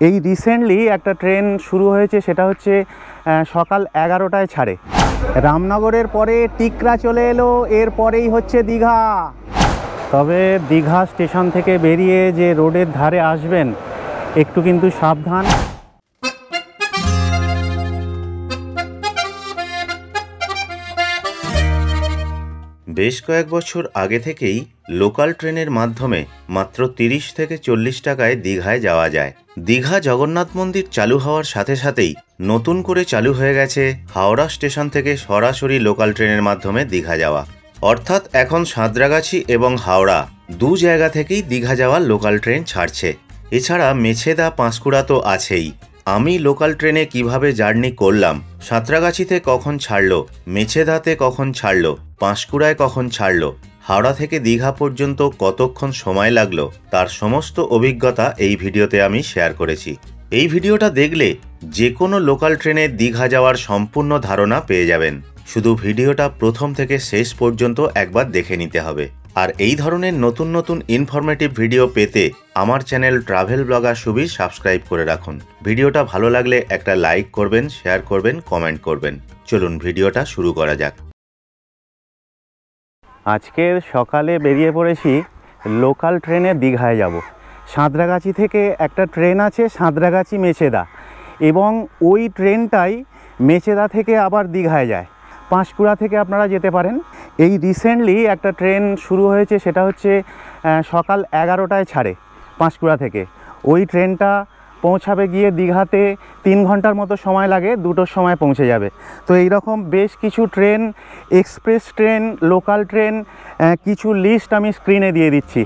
এই রিসেন্টলি একটা ট্রেন শুরু হয়েছে, সেটা হচ্ছে সকাল 11টায় ছাড়ে। রামনগরের পরে টিকরা চলে এলো, এরপরেই হচ্ছে দীঘা। তবে দীঘা স্টেশন থেকে বেরিয়ে যে রোডের ধারে আসবেন একটু কিন্তু সাবধান। বেশ কয়েক বছর আগে থেকেই লোকাল ট্রেনের মাধ্যমে মাত্র 30 থেকে 40 টাকায় দীঘায় যাওয়া যায়। দীঘা জগন্নাথ মন্দির চালু হওয়ার সাথে সাথেই নতুন করে চালু হয়ে গেছে হাওড়া স্টেশন থেকে সরাসরি লোকাল ট্রেনের মাধ্যমে দীঘা যাওয়া। অর্থাৎ এখন সাঁতরাগাছি এবং হাওড়া দু জায়গা থেকেই দীঘা যাওয়ার লোকাল ট্রেন ছাড়ছে। এছাড়া মেছেদা, পাঁশকুড়া তো আছেই। আমি লোকাল ট্রেনে কিভাবে জার্নি করলাম, সাঁতরাগাছিতে কখন ছাড়লো, মেছেদাতে কখন ছাড়লো, পাঁশকুড়ায় কখন ছাড়লো, হাওড়া থেকে দীঘা পর্যন্ত কতক্ষণ সময় লাগলো, তার সমস্ত অভিজ্ঞতা এই ভিডিওতে আমি শেয়ার করেছি। এই ভিডিওটা দেখলে যে কোনো লোকাল ট্রেনে দীঘা যাওয়ার সম্পূর্ণ ধারণা পেয়ে যাবেন। শুধু ভিডিওটা প্রথম থেকে শেষ পর্যন্ত একবার দেখে নিতে হবে। আর এই ধরনের নতুন নতুন ইনফরমেটিভ ভিডিও পেতে আমার channel travel blogger Subir subscribe করে রাখুন। ভিডিওটা ভালো লাগলে একটা লাইক করবেন, শেয়ার করবেন, কমেন্ট করবেন। চলুন ভিডিওটা শুরু করা যাক। আজকের সকালে বেরিয়ে পড়েছি লোকাল ট্রেনে দীঘায় যাব। সাঁতরাগাছি থেকে একটা ট্রেন আছে সাঁতরাগাছি মেছেদা, এবং ওই ট্রেনটাই মেছেদা থেকে আবার দীঘায় যায়। পাঁশকুড়া থেকে আপনারা যেতে পারেন। এই রিসেন্টলি একটা ট্রেন শুরু হয়েছে, সেটা হচ্ছে সকাল 11টায় ছাড়ে পাঁশকুড়া থেকে। ওই ট্রেনটা পৌঁছাবে গিয়ে দীঘাতে 3 ঘন্টার মতো সময় লাগে, 2টোর সময় পৌঁছে যাবে। তো এই রকম বেশ কিছু train, express train, local train, কিছু লিস্ট আমি স্ক্রিনে দিয়ে দিচ্ছি।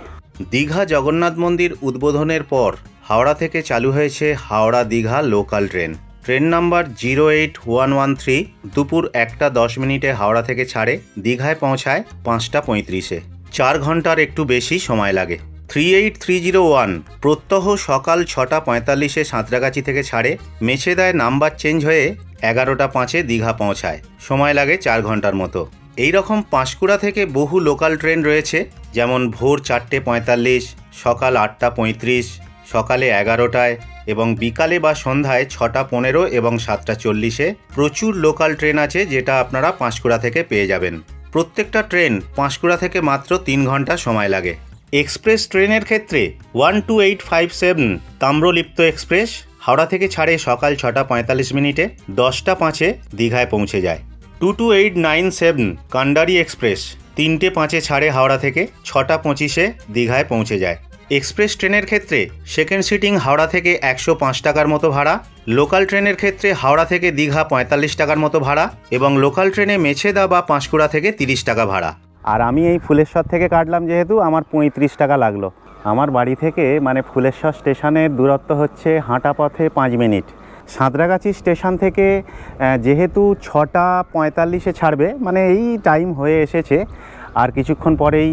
দীঘা জগন্নাথ মন্দির উদ্বোধনের পর হাওড়া থেকে চালু হয়েছে Howrah Digha local train. Train number 08113 দুপুর 1:10 হাওড়া থেকে ছাড়ে, দীঘায় পৌঁছায় 5:35। 4 ঘন্টার একটু বেশি সময় লাগে। 38301 প্রত্যহ সকাল 6:45 সাঁতরাগাছি থেকে ছাড়ে, মেছেদায় নাম্বার চেঞ্জ হয়ে 11:05 দীঘা পৌঁছায়, সময় লাগে 4 ঘন্টার মতো। এই রকম পাঁশকুড়া থেকে বহু লোকাল ট্রেন রয়েছে, যেমন ভোর 4:45, সকাল 8:35, সকালে 11টায় এবং বিকালে বা সন্ধ্যায় 6:15 এবং 7:40। প্রচুর লোকাল ট্রেন আছে যেটা আপনারা পাঁশকুড়া থেকে পেয়ে যাবেন। প্রত্যেকটা ট্রেন পাঁশকুড়া থেকে মাত্র 3 ঘন্টা সময় লাগে। এক্সপ্রেস ট্রেনের ক্ষেত্রে 12857 তাম্রলিপ্ত এক্সপ্রেস হাওড়া থেকে ছাড়ে সকাল 6:45, 10:05 দীঘায় পৌঁছে যায়। 22897 কান্ডারি এক্সপ্রেস 3:05 ছাড়ে হাওড়া থেকে, 6:25 দীঘায় পৌঁছে যায়। এক্সপ্রেস ট্রেনের ক্ষেত্রে সেকেন্ড সিটিং হাওড়া থেকে 105 টাকার মতো ভাড়া, লোকাল ট্রেনের ক্ষেত্রে হাওড়া থেকে দীঘা 45 টাকার মতো ভাড়া, এবং লোকাল ট্রেনে মেছেদা বা পাঁশকুড়া থেকে 30 টাকা ভাড়া। আর আমি এই ফুলেশ্বর থেকে কাটলাম যেহেতু, আমার 35 টাকা লাগলো। আমার বাড়ি থেকে মানে ফুলেশ্বর স্টেশনের দূরত্ব হচ্ছে হাঁটা পথে 5 মিনিট। সাঁতরাগাছি স্টেশন থেকে যেহেতু 6:45 ছাড়বে, মানে এই টাইম হয়ে এসেছে, আর কিছুক্ষণ পরেই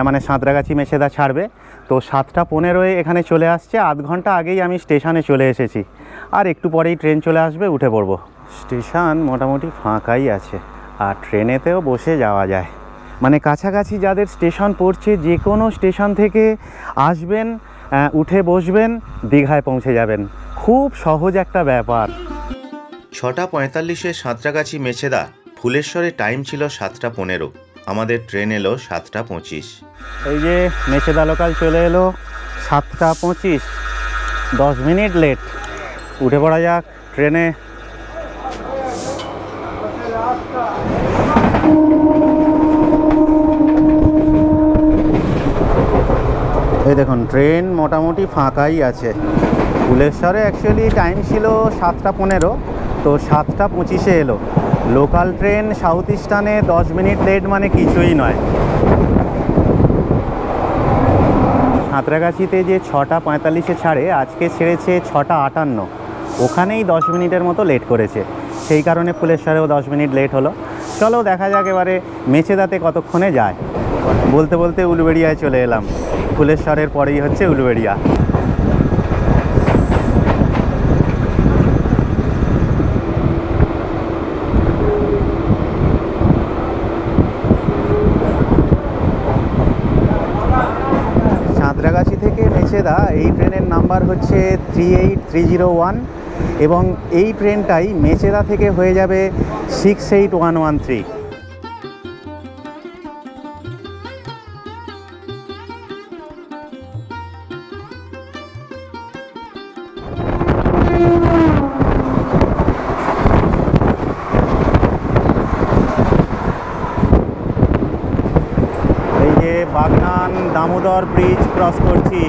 মানে সাঁতরাগাছি মেছেদা ছাড়বে, তো 7:15 এখানে চলে আসছে। আধ ঘন্টা আগেই আমি স্টেশনে চলে এসেছি, আর একটু পরেই ট্রেন চলে আসবে, উঠে পড়ব। স্টেশন মোটামুটি ফাঁকাই আছে, আর ট্রেনেতেও বসে যাওয়া যায়। মানে কাছাকাছি যাদের স্টেশন পড়ছে, যে কোনো স্টেশন থেকে আসবেন, উঠে বসবেন, দীঘায় পৌঁছে যাবেন। খুব সহজ একটা ব্যাপার। 6:45 সাঁতরাগাছি মেছেদা, ফুলেশ্বরে টাইম ছিল 7:15। আমাদের ট্রেন এলো 7:25। এই যে মেছেদা লোকাল চলে এলো 7:25, 10 মিনিট লেট। উঠে পড়া যাক ট্রেনে। এই দেখুন ট্রেন মোটামুটি ফাঁকাই আছে। ফুলেশ্বরে অ্যাকচুয়ালি টাইম ছিল 7:15, তো 7:25 এলো। লোকাল ট্রেন সাউথ ইস্টার্নে 10 মিনিট লেট মানে কিছুই নয়। সাঁতরাগাছিতে যে 6:45 ছাড়ে, আজকে ছেড়েছে 6:58, ওখানেই 10 মিনিটের মতো লেট করেছে। সেই কারণে ফুলেশ্বরেও 10 মিনিট লেট হলো। চলো দেখা যাক এবারে মেছেদাতে কতক্ষণে যায়। বলতে বলতে উলুবেড়িয়ায় চলে এলাম। ফুলেশ্বরের পরেই হচ্ছে উলুবেড়িয়া। সাঁতরাগাছি থেকে মেছেদা এই ট্রেনের নাম্বার হচ্ছে 38301 এবং এই ট্রেনটাই মেচেদা থেকে হয়ে যাবে 68113। বাগনান দামোদর ব্রিজ ক্রস করছি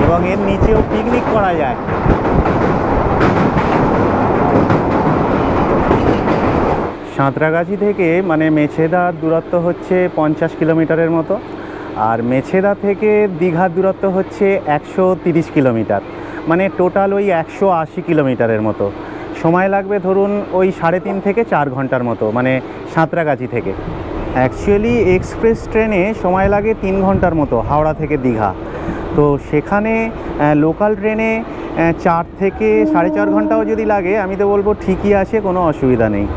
এবং এর নিচেও পিকনিক করা যায়। সাঁতরাগাছি থেকে মানে মেছেদার দূরত্ব হচ্ছে 50 কিলোমিটারের মতো, আর মেছেদা থেকে দীঘার দূরত্ব হচ্ছে 130 কিলোমিটার, মানে টোটাল ওই 180 কিলোমিটারের মতো। সময় লাগবে ধরুন ওই 3.5 থেকে 4 ঘন্টার মতো, মানে সাঁতরাগাছি থেকে। অ্যাকচুয়ালি এক্সপ্রেস ট্রেনে সময় লাগে 3 ঘন্টার মতো হাওড়া থেকে দীঘা, তো সেখানে লোকাল ট্রেনে 4 থেকে 4.5 ঘন্টাও যদি লাগে আমি তো বলবো ঠিকই আছে, কোনো অসুবিধা নেই।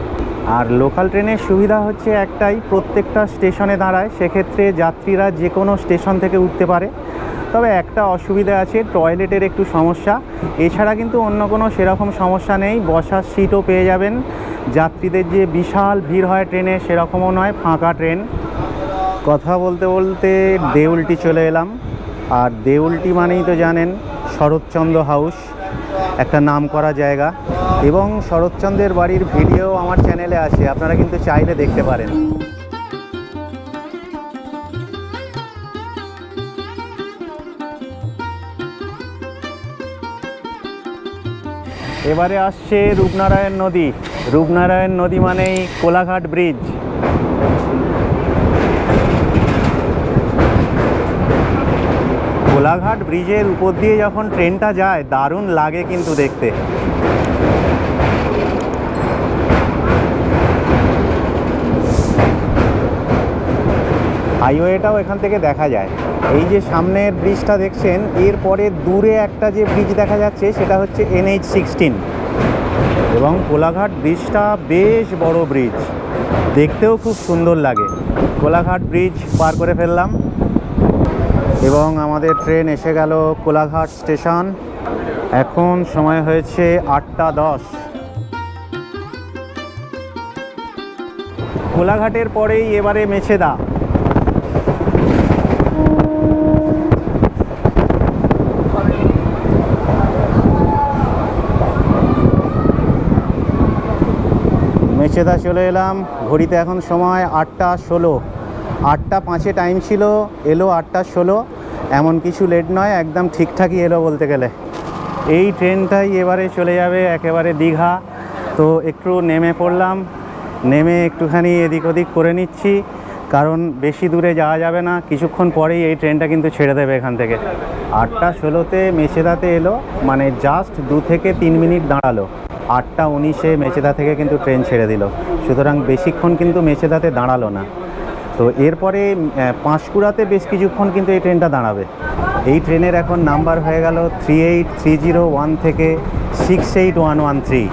আর লোকাল ট্রেনের সুবিধা হচ্ছে একটাই, প্রত্যেকটা স্টেশনে দাঁড়ায়, সেক্ষেত্রে যাত্রীরা যে কোনো স্টেশন থেকে উঠতে পারে। তবে একটা অসুবিধা আছে, টয়লেটের একটু সমস্যা, এছাড়া কিন্তু অন্য কোনো সেরকম সমস্যা নেই। বসার সিটও পেয়ে যাবেন, যাত্রীদের যে বিশাল ভিড় হয় ট্রেনে সেরকমও নয়, ফাঁকা ট্রেন। কথা বলতে বলতে দেউলটি চলে এলাম, আর দেউলটি মানেই তো জানেন শরৎচন্দ্র হাউস, একটা নামকরা জায়গা, এবং শরৎচন্দ্রের বাড়ির ভিডিও আমার চ্যানেলে আছে, আপনারা কিন্তু চাইলে দেখতে পারেন। এবারে আসছে রূপনারায়ণ নদী। রূপনারায়ণ নদী মানেই কোলাঘাট ব্রিজ। কোলাঘাট ব্রিজের উপর দিয়ে যখন ট্রেনটা যায় দারুণ লাগে কিন্তু দেখতে। হাইওয়েটাও এখান থেকে দেখা যায়। এই যে সামনের ব্রিজটা দেখছেন, এরপরে দূরে একটা যে ব্রিজ দেখা যাচ্ছে সেটা হচ্ছে NH16, এবং কোলাঘাট ব্রিজটা বেশ বড় ব্রিজ, দেখতেও খুব সুন্দর লাগে। কোলাঘাট ব্রিজ পার করে ফেললাম এবং আমাদের ট্রেন এসে গেল কোলাঘাট স্টেশন। এখন সময় হয়েছে 8:10। কোলাঘাটের পরেই এবারে মেছেদা। মেছেদা চলে এলাম, ঘড়িতে এখন সময় 8:16। 8:05 টাইম ছিল, এলো 8:16, এমন কিছু লেট নয়, একদম ঠিকঠাকই এলো বলতে গেলে। এই ট্রেনটাই এবারে চলে যাবে একেবারে দীঘা। তো একটু নেমে পড়লাম, নেমে একটুখানি এদিক ওদিক করে নিচ্ছি, কারণ বেশি দূরে যাওয়া যাবে না, কিছুক্ষণ পরেই এই ট্রেনটা কিন্তু ছেড়ে দেবে এখান থেকে। 8:16-তে মেছেদাতে এলো, মানে জাস্ট 2 থেকে 3 মিনিট দাঁড়ালো। 8:19-এ মেছেদা থেকে কিন্তু ট্রেন ছেড়ে দিল, সুতরাং বেশিক্ষণ কিন্তু মেছেদাতে দাঁড়ালো না। তো এরপরে পাঁশকুড়াতে বেশ কিছুক্ষণ কিন্তু এই ট্রেনটা দাঁড়াবে। এই ট্রেনের এখন নাম্বার হয়ে গেল 38301 থেকে 68113।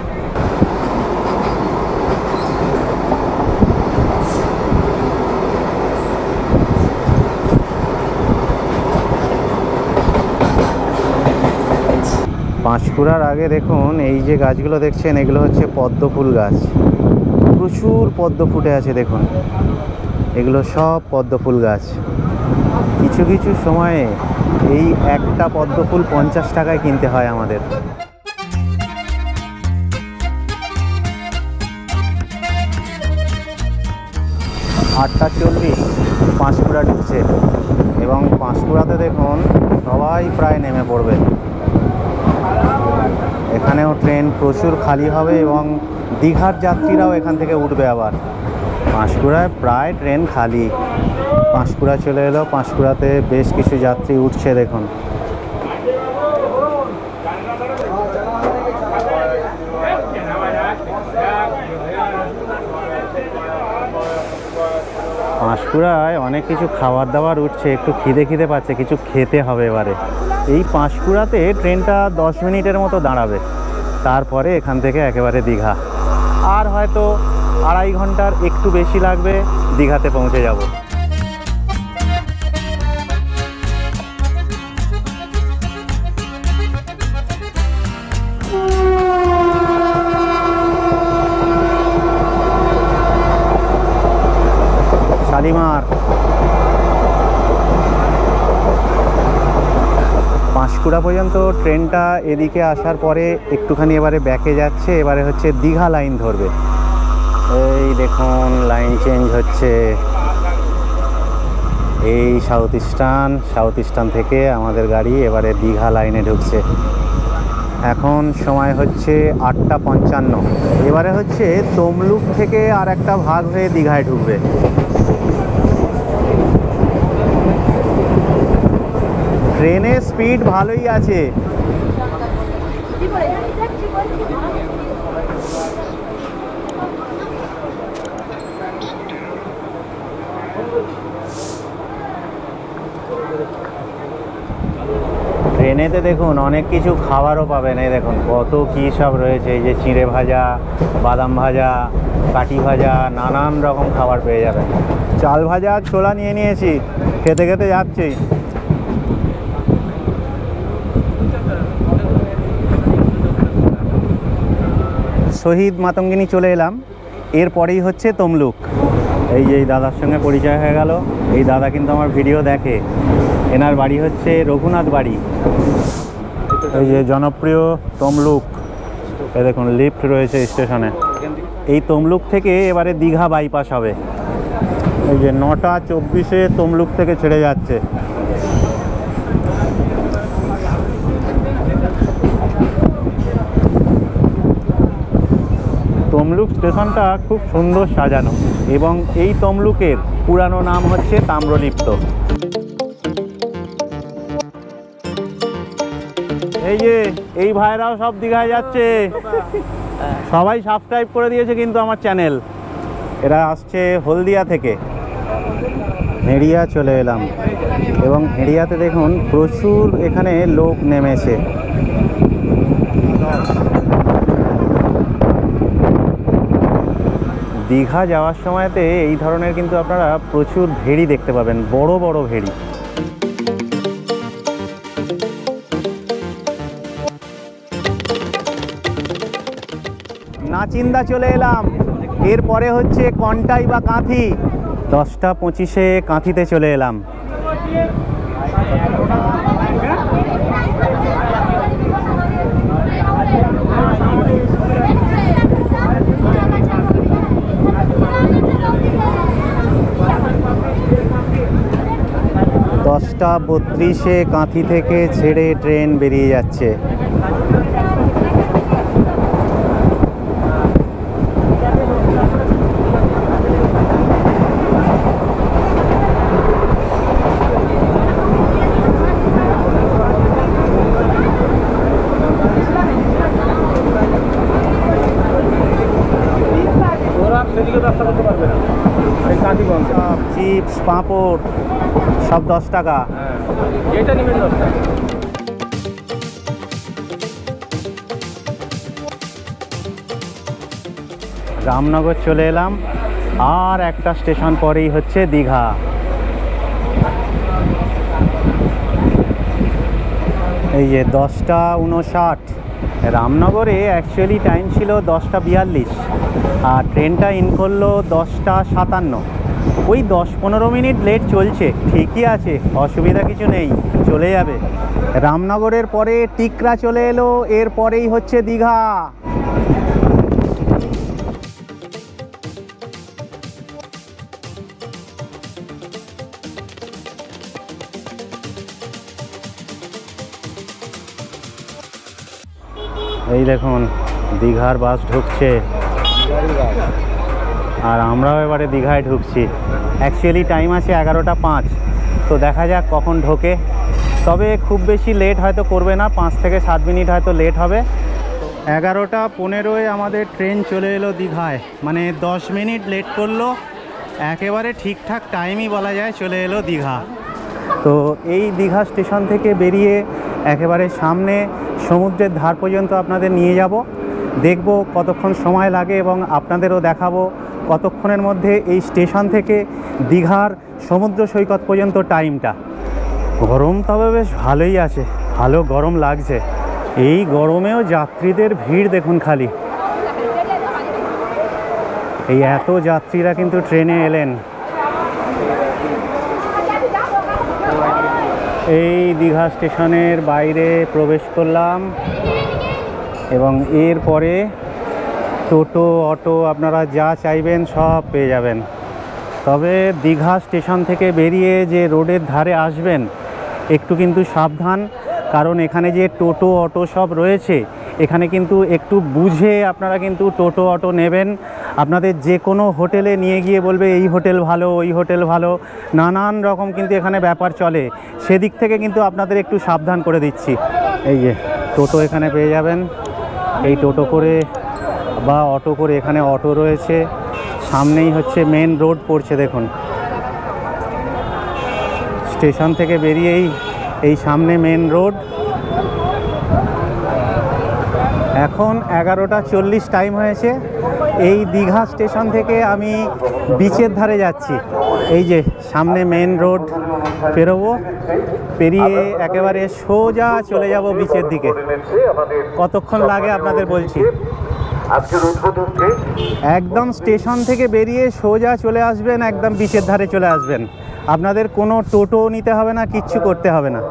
পাঁশকুড়ার আগে দেখুন এই যে গাছগুলো দেখছেন, এগুলো হচ্ছে পদ্ম ফুল গাছ। প্রচুর পদ্ম ফুটে আছে দেখুন, এগুলো সব পদ্ম ফুল গাছ। কিছু কিছু সময়ে এই একটা পদ্ম ফুল 50 টাকায় কিনতে হয় আমাদের। আটটা 40 পাঁশকুড়া ঢুকছে, এবং পাঁশকুড়াতে দেখুন সবাই প্রায় নেমে পড়বে। এখানেও ট্রেন প্রচুর খালি হবে এবং দীঘার যাত্রীরাও এখান থেকে উঠবে আবার। পাঁশকুড়ায় প্রায় ট্রেন খালি। পাঁশকুড়া চলে এলো, পাঁশকুড়াতে বেশ কিছু যাত্রী উঠছে দেখুন। পাঁশকুড়ায় অনেক কিছু খাবার দাবার উঠছে, একটু খিদে পাচ্ছে, কিছু খেতে হবে এবারে। এই পাঁশকুড়াতে ট্রেনটা 10 মিনিটের মতো দাঁড়াবে, তারপরে এখান থেকে একেবারে দীঘা। আর হয়তো 2.5 ঘন্টার একটু বেশি লাগবে, দীঘাতে পৌঁছে যাব। শালিমার, পাঁশকুড়া পর্যন্ত ট্রেনটা এদিকে আসার পরে একটুখানি এবারে ব্যাকে যাচ্ছে, এবারে হচ্ছে দীঘা লাইন ধরবে। এই দেখুন লাইন চেঞ্জ হচ্ছে, এই সাউথ ইস্টার্ন থেকে আমাদের গাড়ি এবারে দীঘা লাইনে ঢুকছে। এখন সময় হচ্ছে 8:55। এবারে হচ্ছে তমলুক থেকে আর একটা ভাগ হয়ে দীঘায় ঢুকবে। ট্রেনের স্পিড ভালোই আছে। ট্রেনেতে দেখুন অনেক কিছু খাবারও পাবেন, এই দেখুন কত কী সব রয়েছে। এই যে চিঁড়ে ভাজা, বাদাম ভাজা, কাঠি ভাজা, নানান রকম খাবার পেয়ে যাবেন। চাল ভাজা, ছোলা নিয়ে নিয়েছি, খেতে খেতে যাচ্ছি। শহীদ মাতঙ্গিনী চলে এলাম, এরপরেই হচ্ছে তমলুক। এই যে এই দাদার সঙ্গে পরিচয় হয়ে গেল। এই দাদা কিন্তু আমার ভিডিও দেখে, এনার বাড়ি হচ্ছে রঘুনাথ বাড়ি। এই যে জনপ্রিয় তমলুক, এই দেখুন লিফট রয়েছে স্টেশনে। এই তমলুক থেকে এবারে দীঘা বাইপাস হবে। এই যে 9:24 তমলুক থেকে ছেড়ে যাচ্ছে। তমলুক স্টেশনটা খুব সুন্দর সাজানো, এবং এই তমলুকের পুরানো নাম হচ্ছে তাম্রলিপ্ত। এই যে এই ভাইরাও সব দীঘায় যাচ্ছে, সবাই সাবস্ক্রাইব করে দিয়েছে কিন্তু আমার চ্যানেল। এরা আসছে হলদিয়া থেকে। হেড়িয়া চলে এলাম, এবং হেড়িয়াতে দেখুন প্রচুর এখানে লোক নেমেছে। দীঘা যাওয়ার সময়তে এই ধরনের কিন্তু আপনারা প্রচুর ভেড়ি দেখতে পাবেন, বড় বড় ভেড়ি। নাচিন্দা চলে এলাম, এরপরে হচ্ছে কন্টাই বা কাঁথি। 10:25 কাঁথিতে চলে এলাম। দশটা 32 কাঁথি থেকে ছেড়ে ট্রেন বেরিয়ে যাচ্ছে। চিপস, পাঁপড় সব 10 টাকা। রামনগর চলে এলাম, আর একটা স্টেশন পরেই হচ্ছে দীঘা। এই যে 10:59। রামনগরে অ্যাকচুয়ালি টাইম ছিল 10:42, আর ট্রেনটা ইন করলো 10:57। ওই 10-15 মিনিট লেট চলছে, ঠিকই আছে, অসুবিধা কিছু নেই, চলে যাবে। রামনগরের পরে টিকরা চলে এলো, এরপরেই হচ্ছে দীঘা। এই দেখুন দীঘার বাস ঢুকছে, আর আমরাও এবারে দীঘায় ঢুকছি। অ্যাকচুয়ালি টাইম আছে 11:05, তো দেখা যাক কখন ঢোকে। তবে খুব বেশি লেট হয়তো করবে না, 5 থেকে 7 মিনিট হয়তো লেট হবে। 11:15 আমাদের ট্রেন চলে এলো দীঘায়, মানে 10 মিনিট লেট করলো, একেবারে ঠিকঠাক টাইমই বলা যায় চলে এলো দীঘা। তো এই দীঘা স্টেশন থেকে বেরিয়ে একেবারে সামনে সমুদ্রের ধার পর্যন্ত আপনাদের নিয়ে যাব, দেখব কতক্ষণ সময় লাগে, এবং আপনাদেরও দেখাবো কতক্ষণের মধ্যে এই স্টেশন থেকে দীঘার সমুদ্র সৈকত পর্যন্ত টাইমটা। গরম তবে বেশ ভালোই আছে, ভালো গরম লাগছে। এই গরমেও যাত্রীদের ভিড় দেখুন খালি, এই এত যাত্রীরা কিন্তু ট্রেনে এলেন। এই দীঘা স্টেশনের বাইরে প্রবেশ করলাম এবং এরপরে টোটো অটো আপনারা যা চাইবেন সব পেয়ে যাবেন। তবে দীঘা স্টেশন থেকে বেরিয়ে যে রোডের ধারে আসবেন একটু কিন্তু সাবধান, কারণ এখানে যে টোটো অটো সব রয়েছে এখানে কিন্তু একটু বুঝে আপনারা কিন্তু টোটো অটো নেবেন। আপনাদের যে কোনো হোটেলে নিয়ে গিয়ে বলবে এই হোটেল ভালো, ওই হোটেল ভালো, নানান রকম কিন্তু এখানে ব্যাপার চলে। সেদিক থেকে কিন্তু আপনাদের একটু সাবধান করে দিচ্ছি। এই যে টোটো এখানে পেয়ে যাবেন, এই টোটো করে বা অটো করে, এখানে অটো রয়েছে, সামনেই হচ্ছে মেন রোড পড়ছে দেখুন। স্টেশন থেকে বেরিয়েই এই সামনে মেন রোড। এখন 11:40 টাইম হয়েছে। এই দীঘা স্টেশন থেকে আমি বিচের ধারে যাচ্ছি। এই যে সামনে মেন রোড পেরোবো, পেরিয়ে একেবারে সোজা চলে যাব বিচের দিকে। কতক্ষণ লাগে আপনাদের বলছি। একদম স্টেশন থেকে বেরিয়ে সোজা চলে আসবেন, একদম বিচের ধারে চলে আসবেন। আপনাদের কোনো টোটো নিতে হবে না, কিচ্ছু করতে হবে না।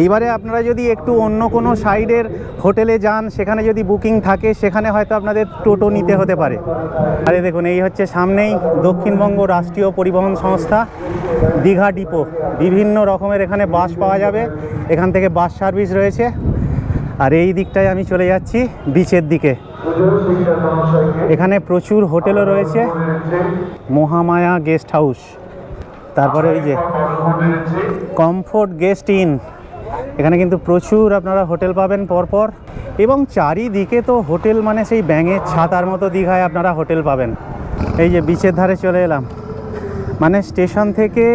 এইবারে আপনারা যদি একটু অন্য কোনো সাইডের হোটেলে যান, সেখানে যদি বুকিং থাকে, সেখানে হয়তো আপনাদের টোটো নিতে হতে পারে। আরে দেখুন, এই হচ্ছে সামনেই দক্ষিণবঙ্গ রাষ্ট্রীয় পরিবহন সংস্থা দীঘা ডিপো। বিভিন্ন রকমের এখানে বাস পাওয়া যাবে, এখান থেকে বাস সার্ভিস রয়েছে। আর এই দিকটায় আমি চলে যাচ্ছি বিচের দিকে। এখানে প্রচুর হোটেলও রয়েছে, মহামায়া গেস্ট হাউস, তারপরে ওই যে কমফোর্ট গেস্ট ইন, এখানে কিন্তু প্রচুর আপনারা হোটেল পাবেন পরপর। এবং চারিদিকে তো হোটেল, মানে সেই ব্যাঙের ছাতার মতো দীঘায় আপনারা হোটেল পাবেন। এই যে বিচের ধারে চলে এলাম, মানে স্টেশন থেকে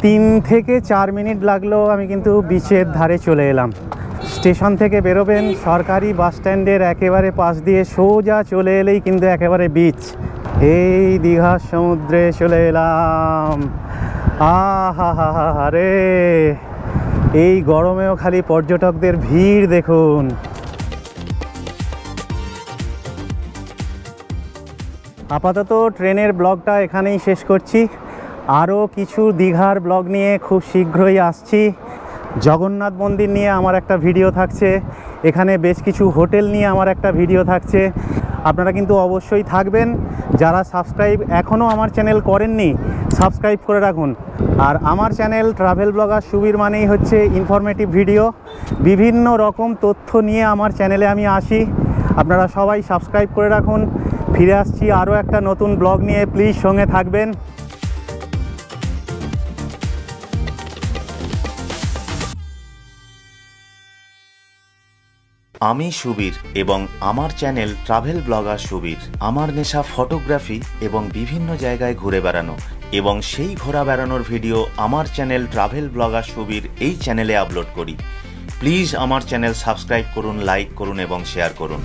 3 থেকে 4 মিনিট লাগলেও আমি কিন্তু বিচের ধারে চলে এলাম। স্টেশন থেকে বেরোবেন, সরকারি বাস স্ট্যান্ডের একেবারে পাশ দিয়ে সোজা চলে এলেই কিন্তু একেবারে বিচ। এই দীঘার সমুদ্রে চলে এলাম। আহা হা হা হা রে, এই গরমেও খালি পর্যটকদের ভিড় দেখুন। আপাতত ট্রেনের ব্লগটা এখানেই শেষ করছি। আরও কিছু দীঘার ব্লগ নিয়ে খুব শীঘ্রই আসছি। জগন্নাথ মন্দির নিয়ে আমার একটা ভিডিও থাকছে, এখানে বেশ কিছু হোটেল নিয়ে আমার একটা ভিডিও থাকছে। আপনারা কিন্তু অবশ্যই থাকবেন। যারা সাবস্ক্রাইব এখনও আমার চ্যানেল করেননি, সাবস্ক্রাইব করে রাখুন। আর আমার চ্যানেল ট্রাভেল ব্লগার সুবীর মানেই হচ্ছে ইনফরমেটিভ ভিডিও। বিভিন্ন রকম তথ্য নিয়ে আমার চ্যানেলে আমি আসি, আপনারা সবাই সাবস্ক্রাইব করে রাখুন। ফিরে আসছি আরও একটা নতুন ব্লগ নিয়ে, প্লিজ সঙ্গে থাকবেন। আমি সুবীর এবং আমার চ্যানেল ট্রাভেল ব্লগার সুবীর। আমার নেশা ফটোগ্রাফি এবং বিভিন্ন জায়গায় ঘুরে বেড়ানো, এবং সেই ঘোরা বেড়ানোর ভিডিও আমার চ্যানেল ট্রাভেল ব্লগার সুবীর এই চ্যানেলে আপলোড করি। প্লিজ আমার চ্যানেল সাবস্ক্রাইব করুন, লাইক করুন এবং শেয়ার করুন।